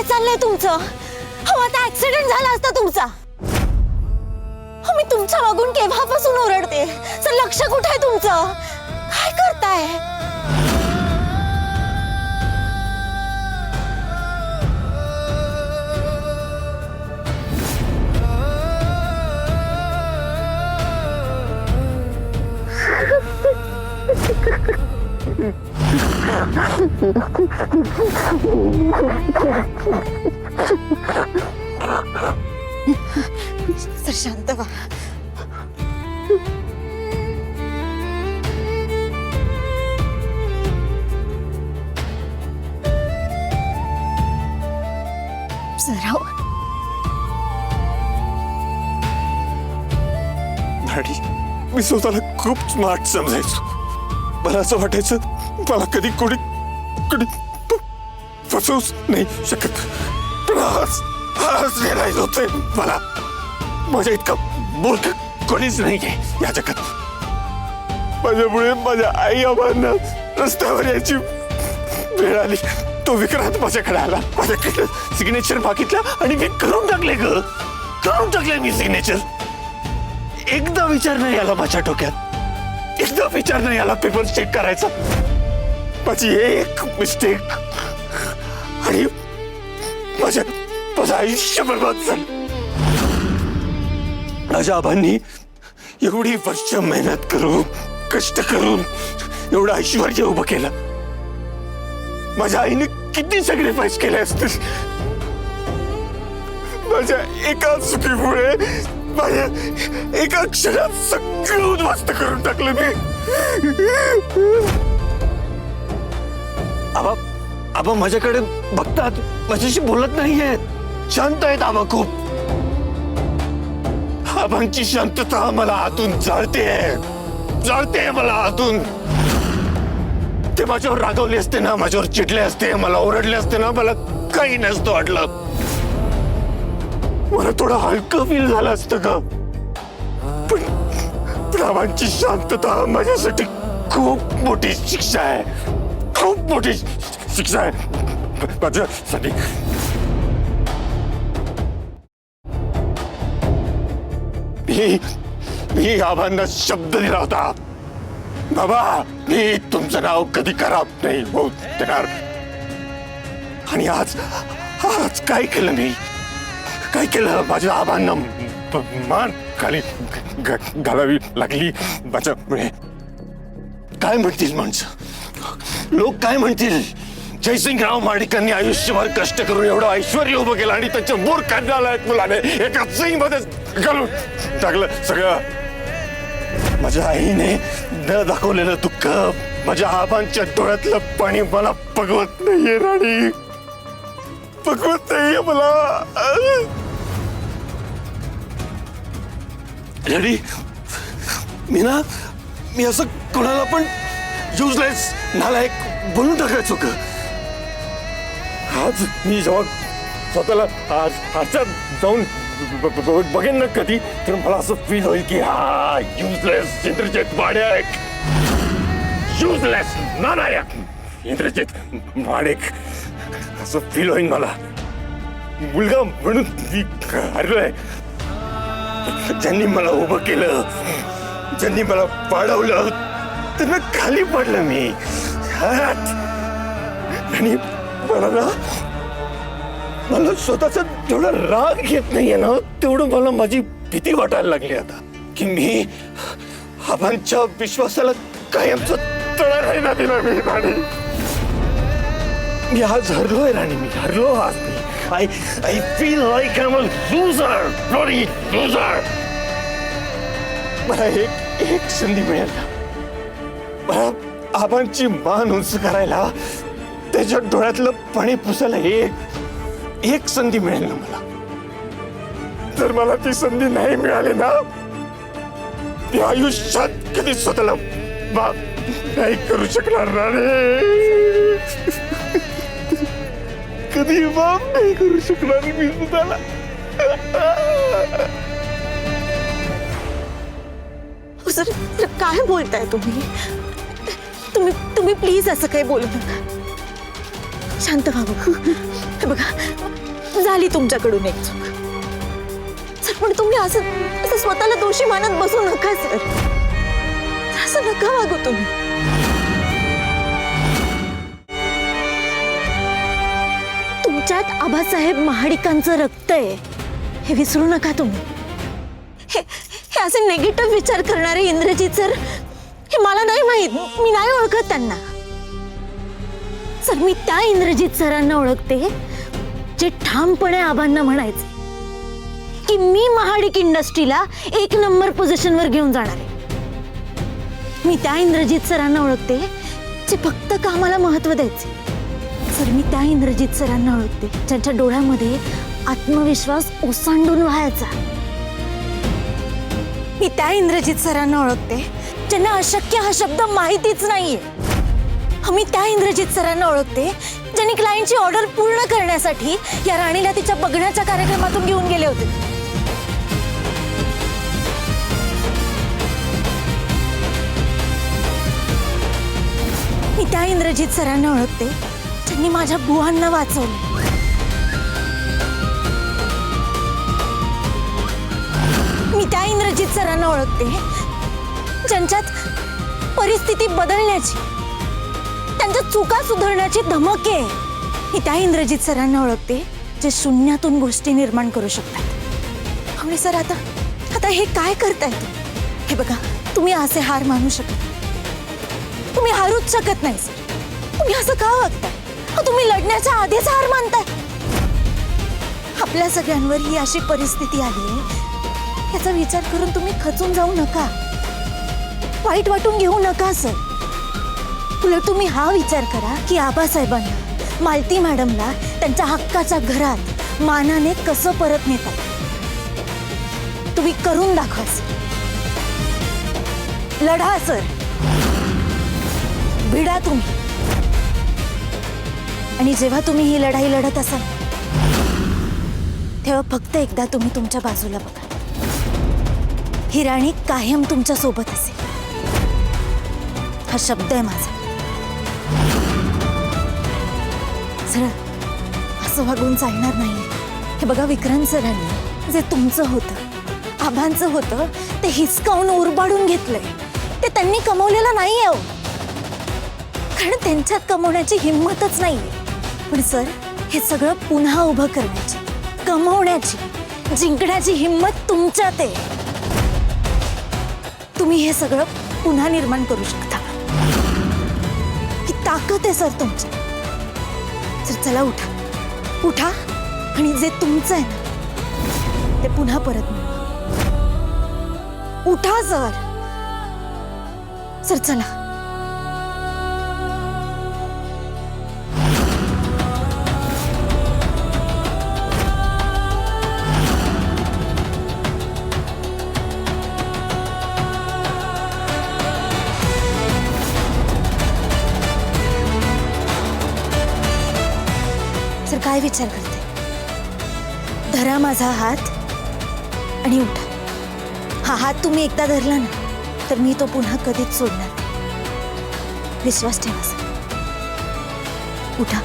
चाललंय तुमचं? हो, आता ऍक्सिडेंट झाला असता तुमचा. हो, मी तुमच्या मागून केव्हापासून ओरडते. सर, लक्ष कुठे आहे तुमचं? काय करताय? सर, शांत व्हा. सराव, डॅडी, मी स्वतःला खूप स्मार्ट समजायचो. मला असं वाटायचं मला कधी कोणी कोणी फसवूच नाही शकत. पण आज रिअलाइज होतंय मला माझ्या इतका मूर्ख कोणीच नाहीये या जगात. माझ्यामुळे माझ्या आई आबांना रस्त्यावर यायची वेळ आली. तो विक्रांत माझ्याकडे आला, माझ्याकडे सिग्नेचर मागितला आणि मी करून टाकले. करून टाकले मी सिग्नेचर. एकदा विचार नाही आला माझ्या डोक्यात, एकदा विचार नाही आला पेपर चेक करायचा. माझी एक मिस्टेक आणि माझं आयुष्य बर्बाद झालं. माझ्या आबांनी एवढी वर्ष मेहनत करून, कष्ट करून एवढं ऐश्वर्य उभं केलं. माझ्या आईने किती सॅक्रिफाईस केले असतील. माझ्या एका चुकीमुळे माझ्या एका क्षणात सगळं उद्ध्वस्त करून टाकलं मी. आबा माझ्याकडे बघतात, माझ्याशी बोलत नाहीयेत. शांत आहेत आबा खूप. आबांची शांतता मला आतून जाळते मला आतून. ते माझ्यावर रागवले असते ना, माझ्यावर चिडले असते, मला ओरडले असते ना, मला काही नसतं वाटलं. मला थोडं हलकं फील झालं असतं का. पण आबांची शांतता माझ्यासाठी खूप मोठी शिक्षा आहे, खूप मोठी शिक्षा आहे माझ्यासाठी. मी आबांना शब्द दिला होता, बाबा मी तुमचं नाव कधी खराब नाही होत देणार. आणि आज काय केलं मी, काय केलं. माझ्या आबांना मान खाली घालावी लागली माझ्यामुळे. काय म्हणतील माणसं, लोक काय म्हणतील. जयसिंगराव माडिकांनी आयुष्यभर कष्ट करून एवढं ऐश्वर्य उभं केलं आणि त्याच्या मूर्खांना मुलाने एका चैनमध्ये घालून टाकलं सगळं. माझ्या आईने न दाखवलेलं दुःख, माझ्या आबांच्या डोळ्यातलं पाणी मला पगवत नाहीये राणी, पगवत नाहीये मला. राणी, मी असं कोणाला पण युजलेस नालायक बोलून टाकायचो का. आज मी जेव्हा स्वतःला आरशात जाऊन बघेन ना कधी, तर मला असं फील होईल की हा युजलेस इंद्रजित माडेक, युजलेस नालायक इंद्रजित माडेक असं फील होईल मला. मुलगा म्हणून मी हरलोय. ज्यांनी मला उभं केलं, ज्यांनी मला वाढवलं, त्यांना खाली पडलं मी. आणि मला स्वतःचा जेवढा राग घेत नाहीये ना, तेवढं मला माझी भीती वाटायला लागली आता की मी आबांच्या विश्वासाला कायमचा तडा नाही ना दिला मी. राणी, मी आज हरलोय राणी, मी हरलो आज. मी I feel like I'm a loser, bloody loser. मला एक संधी मिळेल ना, मला आबांची मान उंच करायला, त्याच्या डोळ्यातलं पाणी पुसायला एक संधी मिळेल ना मला. जर मला ती संधी नाही मिळाली ना, ती आयुष्यात कधी स्वतःला माफ नाही करू शकणार राणी. कधी माफ नाही करू शकणार मी स्वतःला. सर, काय बोलताय तुम्ही? तुम्ही प्लीज असं काही बोलू नका. शांत व्हावं. हे बघा, झाली तुमच्याकडून एक चूक. सर पण तुम्ही असं असं स्वतःला दोषी मानत बसू नका सर. असं नका वागू तुम्ही. तुमच्यात आबासाहेब महाडिकांचं रक्त आहे हे विसरू नका तुम्ही. हे असे निगेटिव्ह विचार करणारे इंद्रजित सर हे मला नाही माहित. मी नाही ओळखत त्यांना. सर मी त्या इंद्रजित सरांना ओळखते जे ठामपणे आबांना म्हणायचे की मी महाडिक इंडस्ट्रीला 1 नंबर पोझिशनवर घेऊन जाणार आहे. मी त्या इंद्रजित सरांना ओळखते जे फक्त कामाला महत्व द्यायचे. सर मी त्या इंद्रजित सरांना ओळखते ज्यांच्या डोळ्यामध्ये आत्मविश्वास ओसांडून व्हायचा. मी त्या इंद्रजित सरांना ओळखते ज्यांना अशक्य हा शब्द माहितीच नाहीये. मी त्या इंद्रजित सरांना ओळखते ज्यांनी क्लायंटची ऑर्डर पूर्ण करण्यासाठी या राणीला तिच्या बघण्याच्या कार्यक्रमातून घेऊन गेले होते. मी त्या इंद्रजित सरांना ओळखते ज्यांनी माझ्या बुवांना वाचवलं. मी त्या इंद्रजित सरांना ओळखते ज्यांच्यात परिस्थिती बदलण्याची, त्यांच्या चुका सुधारण्याची धमक आहे. मी त्या इंद्रजित सरांना ओळखते जे शून्यातून गोष्टी निर्माण करू शकतात. आणि सर आता हे काय करताय तुम्ही? हे बघा, तुम्ही असे हार मानू शकत. तुम्ही हारूच शकत नाही सर. तुम्ही असं का वागताय? तुम्ही लढण्याच्या आधीच हार मानताय. आपल्या सगळ्यांवर ही अशी परिस्थिती आली याचा विचार करून तुम्ही खचून जाऊ नका. वाईट वाटून घेऊ नका सर. उलट तुम्ही हा विचार करा की आबासाहेबांना, मालती मॅडमला त्यांच्या हक्काच्या घरात मानाने कसं परत नेतात. तुम्ही करून दाखवा सर. लढा सर. भिडा तुम्ही. आणि जेव्हा तुम्ही ही लढाई लढत असाल तेव्हा फक्त एकदा तुम्ही तुमच्या बाजूला बघा. ही राणी कायम तुमच्या सोबत असेल. हा शब्द आहे माझा. सर असं वागून चालणार नाहीये. हे बघा, विक्रांत सरांनी जे तुमचं होतं, आबांचं होतं, ते हिसकावून उरबाडून घेतलंय. ते त्यांनी कमवलेलं नाहीये हो. कारण त्यांच्यात कमवण्याची हिंमतच नाहीये. पण सर हे सगळं पुन्हा उभं करण्याची, कमवण्याची, जिंकण्याची हिंमत तुमच्यात आहे. तुम्ही हे सगळं पुन्हा निर्माण करू शकता. ही ताकद आहे सर तुमची. सर चला, उठा उठा आणि जे तुमचं आहे ना ते पुन्हा परत मिळवा. उठा सर. सर चला. सर काय विचार करते? धरा माझा हात आणि उठा. हा हात तुम्ही एकदा धरला ना तर मी तो पुन्हा कधीच सोडणार नाही. विश्वास ठेवा सर. उठा.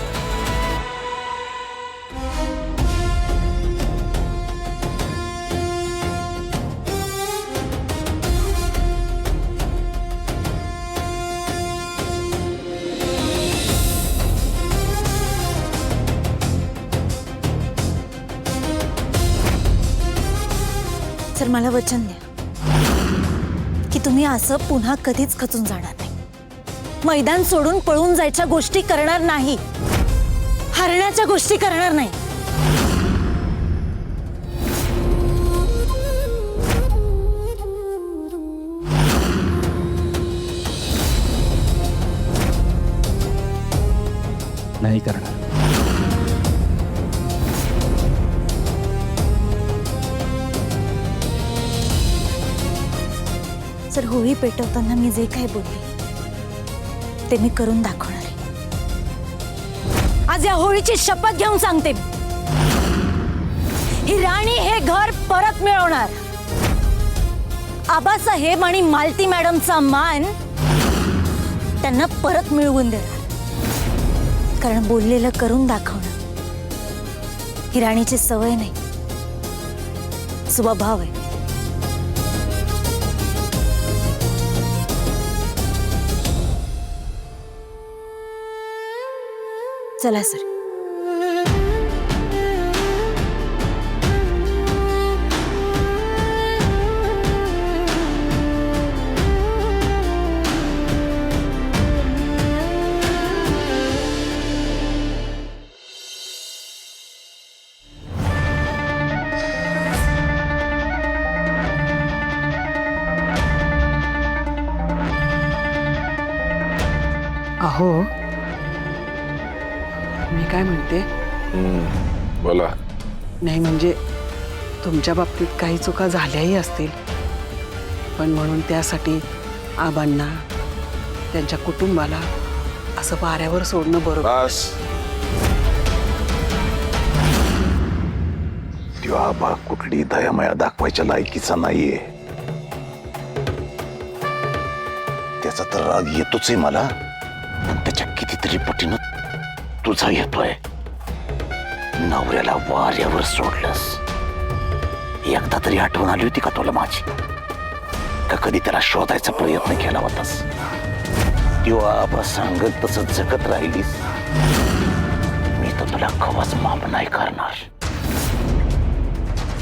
सर मला वचन द्या की तुम्ही असं पुन्हा कधीच खचून जाणार नाही. मैदान सोडून पळून जायच्या गोष्टी करणार नाही. हरण्याच्या गोष्टी करणार नाही. नाही करणार. सर होळी पेटवताना मी जे काही बोलले ते मी करून दाखवणार आहे. आज या होळीची शपथ घेऊन सांगते, ही राणी हे घर परत मिळवणार. आबासाहेब आणि मालती मॅडमचा मान त्यांना परत मिळवून देणार. कारण बोललेलं करून दाखवणं ही राणीची सवय नाही, स्वभाव आहे. चला सर. अहो, मी काय म्हणते, बोला. नाही म्हणजे तुमच्या बाबतीत काही चुका झाल्याही असतील, पण म्हणून त्यासाठी आबांना त्यांच्या कुटुंबाला असं वाऱ्यावर सोडणं बरोबर. बस. तो आबा कुठली दयामाया दाखवायच्या लायकीचा नाहीये. त्याचा तर राग येतोच आहे मला, पण त्याच्या कितीतरी पटीनं तुझा येतोय. नवऱ्याला वाऱ्यावर सोडलंस. एकदा तरी आठवण आली होती का तुला माझी? का कधी त्याला शोधायचा प्रयत्न केला होतास? किंवा आबा सांगत तसं जगत राहिलीस, मी तर तुला कवाच माफ नाही करणार.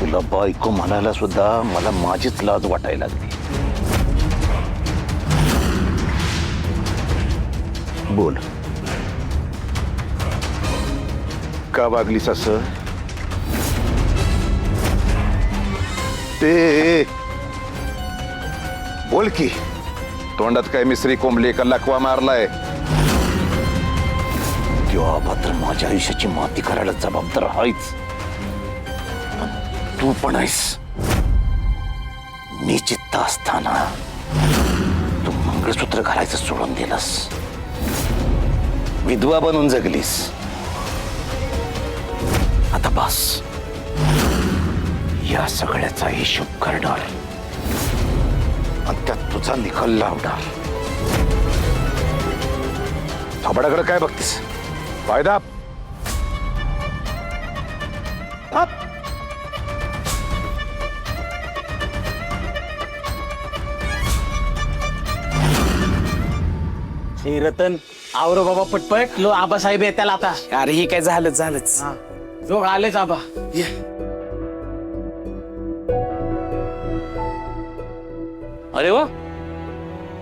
तुला बायको म्हणायला सुद्धा मला माझीच लाज वाटायला लागली. बोल, का वागलीस असं? ते बोल की. तोंडात काय मिसरी कोंबली का लकवा मारलाय? किंवा मात्र माझ्या आयुष्याची माती करायला जबाबदार आहेच, पण तू पण आहेस. मी चित्त असताना तू मंगळसूत्र घालायचं सोडून दिलंस, विधवा बनून जगलीस. आता बस, या सगळ्याचा हिशोब करणार आणि त्यात तुझा निकाल लावणार. थोबाडाकडे काय बघतीस? फायदा हे रतन, आवरो बाबा पटपट. लो आबासाहेब आहे त्याला आता. अरे हे काय झालंच झालंच. जो आलेच आबा. अरे वा,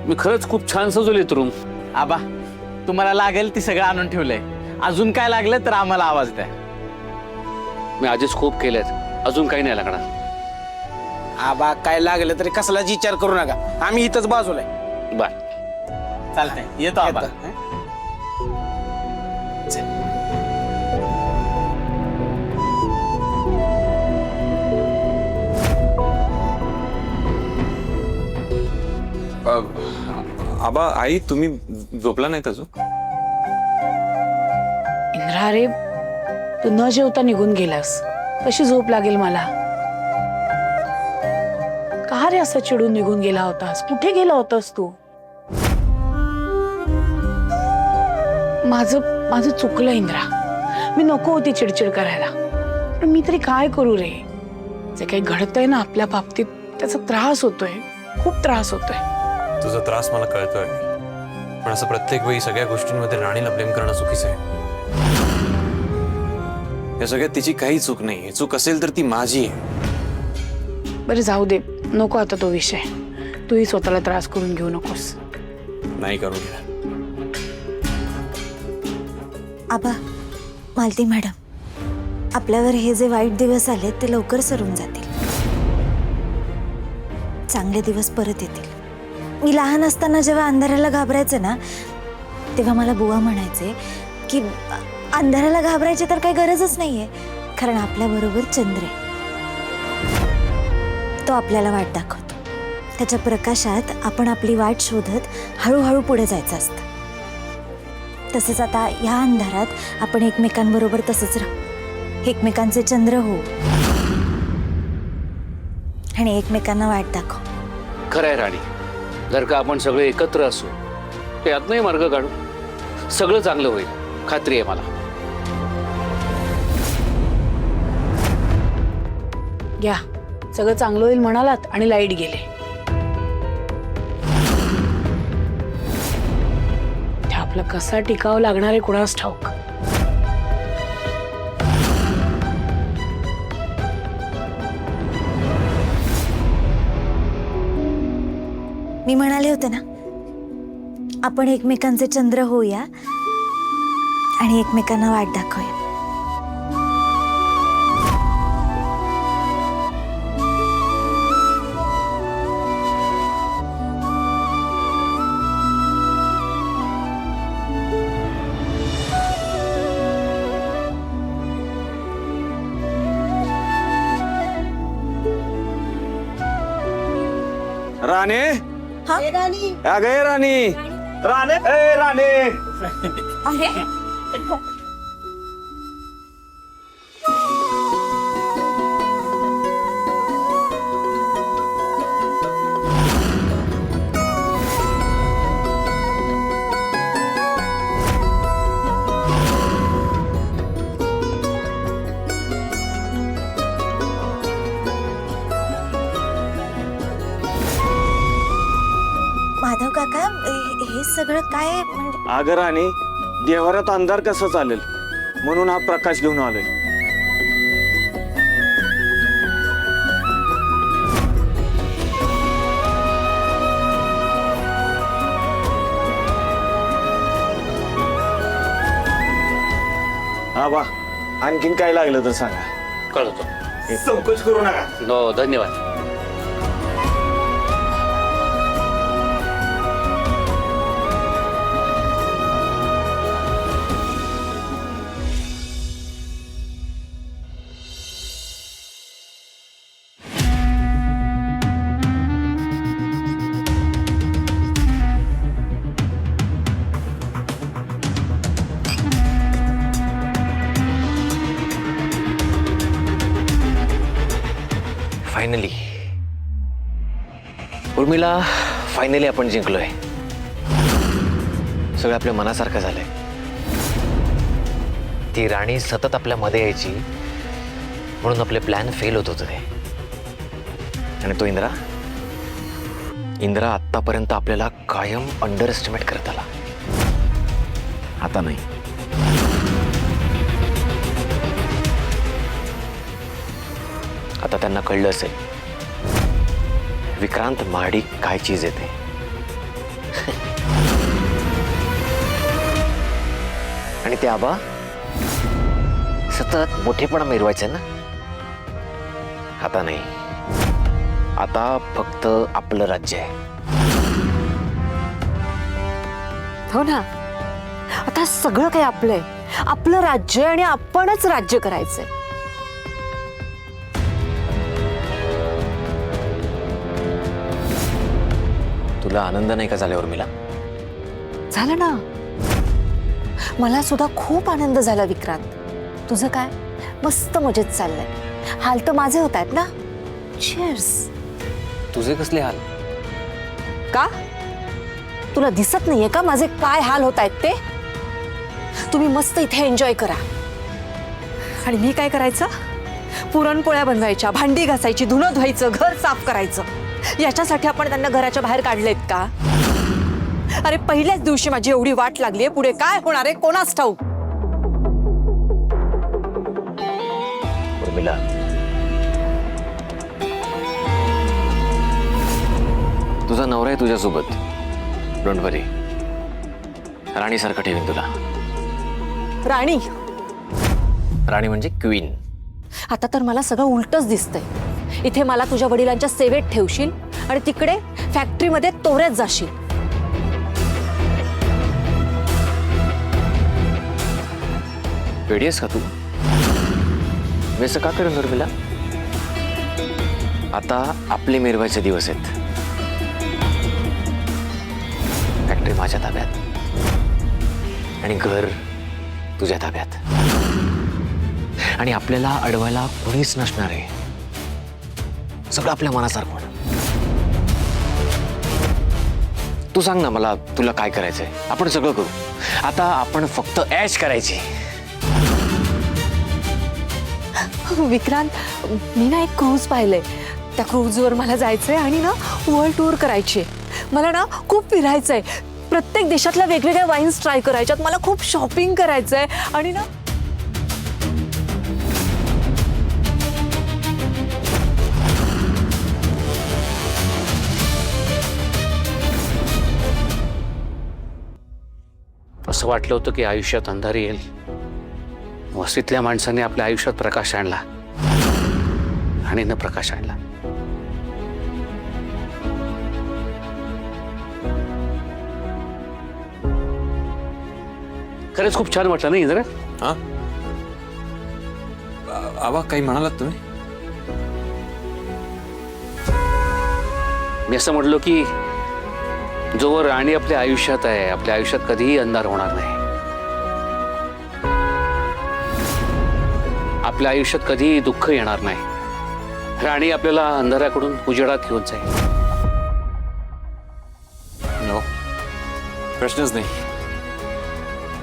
मी खरंच खूप छान सजवलेत रूम. आबा, तुम्हाला लागेल ती सगळं आणून ठेवलंय. अजून काय लागलं तर आम्हाला आवाज द्या. मी आधीच खूप केलेत, अजून काही नाही लागणार. आबा काय लागलं तरी कसलाच विचार करू नका, आम्ही इथंच बाजूला आहे. बाय. चालतंय, येतो आबा. आबा, आई तुम्ही झोपला नाहीत अजून? इंद्रा रे, तू न जेवता निघून गेलास, कशी झोप लागेल मला? का रे असं चिडून निघून गेला होतास? कुठे गेला होतास तू? माझं चुकलं इंद्रा, मी नको होती चिडचिड करायला, पण मी तरी काय करू रे? जे काही घडतंय ना आपल्या बाबतीत, त्याचा त्रास होतोय, खूप त्रास होतोय. तुझा त्रास मला कळतोय, पण असं प्रत्येक वेळी सगळ्या गोष्टींमध्ये राणीला ब्लेम करणं चुकीचं आहे. या सगळ्यात तिची काही चूक नाही. चूक असेल तर ती माझी आहे. बरं जाऊ दे, नको आता तो विषय. तूही स्वतःला त्रास करून घेऊ नकोस. नाही करून घ्या. आबा, मालती मॅडम, आपल्यावर हे जे वाईट दिवस आले ते लवकर सरून जातील. चांगले दिवस परत येतील. मी लहान असताना जेव्हा अंधाराला घाबरायचे ना, तेव्हा मला बुवा म्हणायचे की अंधाराला घाबरायची तर काही गरजच नाहीये, कारण आपल्याबरोबर चंद्र आहे. तो आपल्याला वाट दाखवतो. त्याच्या प्रकाशात आपण आपली वाट शोधत हळूहळू पुढे जायचं असतं. तसंच आता या अंधारात आपण एकमेकांबरोबर तसंच राहू, एकमेकांचे चंद्र होऊ आणि एकमेकांना वाट दाखवू. खरंय राणी, जर का आपण सगळे एकत्र असू, त्यातनंही मार्ग काढू, सगळं चांगलं होईल. खात्री आहे मला. घ्या, सगळं चांगलं होईल म्हणालात आणि लाईट गेले. ते आपलं कसा टिकावं लागणार आहे कुणास ठाऊक. मी म्हणाले होते ना, आपण एकमेकांचे चंद्र होऊया आणि एकमेकांना वाट दाखवूया. राणे हा? आ गए राणी. राणे ए राणे. माधव काका, हे सगळं काय म्हणजे? अगं राणी, देवारात अंधार कसं चालेल म्हणून हा प्रकाश घेऊन आलोय. आबा, आणखीन काय लागलं तर सांगा. कळतो. संकोच करू नका. हो, धन्यवाद. फायनली उर्मिला, फायनली आपण जिंकलोय. सगळं आपल्या मनासारखं झालंय. ती राणी सतत आपल्या मध्ये यायची म्हणून आपले प्लॅन फेल होत होते. आणि तो इंद्रा आत्तापर्यंत आपल्याला कायम अंडर एस्टिमेट करत आला. आता नाही. आता त्यांना कळलं असेल विक्रांत महाडिक काय चीज येते. आणि ते आबा सतत मोठेपणा मिरवायचे ना. आता नाही. आता फक्त आपलं राज्य आहे. हो ना, आता सगळं काही आपलंय. आपलं राज्य आणि आपणच राज्य करायचंय. तुला आनंद नाही का झाल्या उर्मिला? झालं ना, मला सुद्धा खूप आनंद झाला विक्रांत. तुझं काय? मस्त मजेत चाललंय. हाल तर माझे होत आहेत ना. चीअर्स. तुझे कसले हाल? का तुला दिसत नाहीये का माझे काय हाल होत आहेत ते? तुम्ही मस्त इथे एन्जॉय करा आणि मी काय करायचं? पुरणपोळ्या बनवायच्या, भांडी घासायची, धुणं धुवायचं, घर साफ करायचं. याच्यासाठी आपण त्यांना घराच्या बाहेर काढलेत का? अरे पहिल्याच दिवशी माझी एवढी वाट लागलीये, पुढे काय होणार आहे कोणास ठाऊक. उर्मिला, तुझा नवरा आहे तुझ्यासोबत. डोंट वरी. राणीसारखं ठेवीन तुला. राणी? राणी म्हणजे क्वीन. आता तर मला सगळं उलटच दिसतंय. इथे मला तुझ्या वडिलांच्या सेवेत ठेवशील आणि तिकडे फॅक्टरीमध्ये तोऱ्यात जाशील. वेडी आहेस का तू? मी असं का करेन उर्मिला? आता आपले मिरवायचे दिवस आहेत. फॅक्टरी माझ्या ताब्यात आणि घर तुझ्या ताब्यात. आणि आपल्याला अडवायला कोणीच नसणार आहे. सगळं आपल्या मनासारखं. तू सांग ना मला, तुला काय करायचंय? आपण सगळं करू. आता आपण फक्त ऐश करायची. विक्रांत, मी ना एक क्रूज पाहिलंय. त्या क्रूजवर मला जायचंय आणि ना वर्ल्ड टूर करायची. मला ना खूप फिरायचंय, प्रत्येक देशातल्या वेगवेगळ्या वाईन्स ट्राय करायच्यात, मला खूप शॉपिंग करायचंय आणि ना असं वाटलं होतं की आयुष्यात अंधारी येईल. वस्तीतल्या माणसाने आपल्या आयुष्यात प्रकाश आणला आणि न प्रकाश आणला. खरंच खूप छान वाटलं नाही इंद्र? हा आबा काही म्हणालात तुम्ही? मी असं म्हटलो की जोवर राणी आपल्या आयुष्यात आहे, आपल्या आयुष्यात कधीही अंधार होणार नाही. आपल्या आयुष्यात कधीही दुःख येणार नाही. राणी आपल्याला अंधाराकडून उजेडात घेऊन जाईल. नो, प्रश्नच नाही.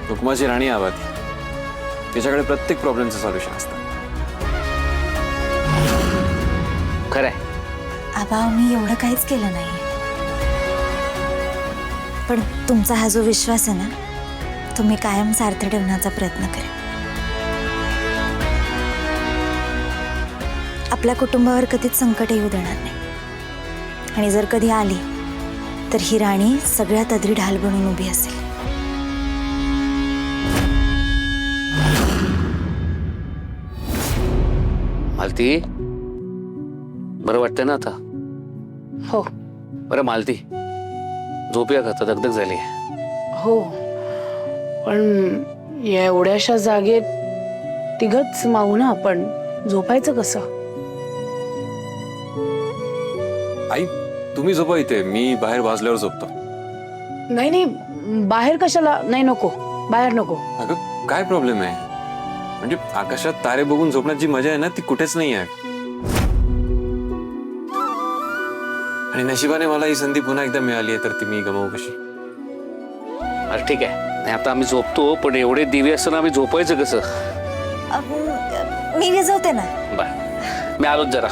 हुकमाची राणी आबा ती. तिच्याकडे प्रत्येक प्रॉब्लेमचं सोल्युशन असतं. खरंय. आबा, मी एवढं काहीच केलं नाही, पण तुमचा हा जो विश्वास आहे ना, तो मी कायम सार्थ ठेवण्याचा प्रयत्न करेन. आपल्या कुटुंबावर कधीच संकट येऊ देणार नाही. आणि जर कधी आली तर ही राणी सगळ्यात आधी ढाल बनून उभी असेल. मालती, बरं वाटतंय ना आता? हो बरं मालती, झोपूया का? आता दगदग झाली. हो, पण या एवढ्याशा जागेत तिघच माऊ ना आपण, झोपायचं कसं? आई तुम्ही झोपा इथे, मी बाहेर वाजल्यावर झोपतो. नाही नाही, बाहेर कशाला? नाही, नको, बाहेर नको. अगं काय प्रॉब्लेम आहे? म्हणजे आकाशात तारे बघून झोपण्यात जी मजा आहे ना, ती कुठेच नाही आहे. आणि नशिबाने मला ही संधी पुन्हा एकदा मिळाली आहे, तर ती मी गमावू कशी? अरे ठीक आहे, नाही आता आम्ही झोपतो, पण एवढे दिवे असताना आम्ही झोपायचं कसं? मी विजवते ना. बर, मी आलोच जरा.